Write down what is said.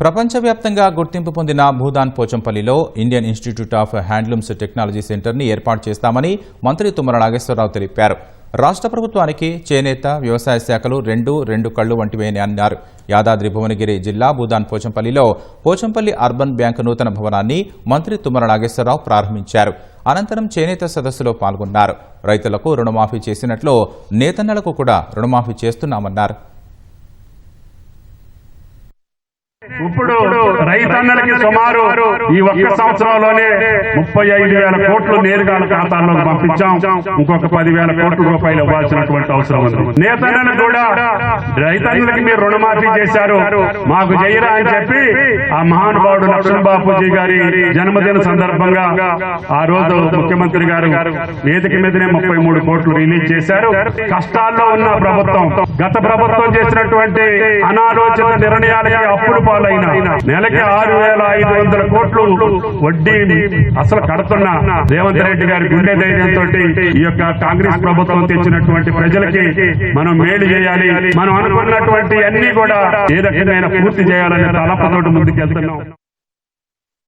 ప్రపంచవ్యాప్తంగా గుర్తింపు పొందిన భూదాన్ పోచంపల్లిలో Indian institute of handlooms technology సెంటర్ని ఏర్పాటు చేస్తామని మంత్రి తుమ్మల నాగేశ్వరరావు తెలిపారు. రాష్ట్ర ప్రభుత్వానికి చేనేత, వ్యవసాయ శాఖలు రెండు కళ్లు వంటివేని అన్నారు. యాదాద్రి భువనగిరి జిల్లా భూదాన్ పోచంపల్లిలో పోచంపల్లి అర్బన్ బ్యాంకు నూతన భవనాన్ని మంత్రి తుమ్మల నాగేశ్వరరావు ప్రారంభించారు. అనంతరం చేనేత సదస్సులో పాల్గొన్నారు. రైతులకు రుణమాఫీ చేసినట్లు నేతన్నలకు కూడా రుణమాఫీ చేస్తున్నామన్నారు. ఇప్పుడు రైతన్నలకి సుమారు ఈ ఒక్క సంవత్సరంలోనే 35,000 కోట్లు నేరుగా ఖాతాల్లోకి పంపించాం. ఇంకొక 10,000 కోట్ల రూపాయలు ఇవ్వాల్సినటువంటి అవసరం ఉంది. నేతన్నలు కూడా రైతన్నలకి మీరు రుణమాఫీ చేశారు, మాకు చేయరా అని చెప్పి ఆ మహానుభావుడు లక్ష్మణ్ బాపూజీ గారి జన్మదిన సందర్భంగా ఆ రోజు ముఖ్యమంత్రి గారు వేదిక మీదనే 33 కోట్లు రిలీజ్ చేశారు. కష్టాల్లో ఉన్న ప్రభుత్వం, గత ప్రభుత్వం చేసినటువంటి అనాలోచిత నిర్ణయాలకి అప్పులు పాలైన నెలకి 6,500 కోట్లు వడ్డీ అసలు కడుతున్న రేవంత్ రెడ్డి గారి గుండె ధైర్యంతో ఈ యొక్క కాంగ్రెస్ ప్రభుత్వం తెచ్చినటువంటి ప్రజలకి మనం మేలు చేయాలి, మనం అనుకున్నటువంటి అన్ని కూడా ఏ రకమైన పూర్తి చేయాలనే తలపుతోటి ముందుకెళ్తున్నాం.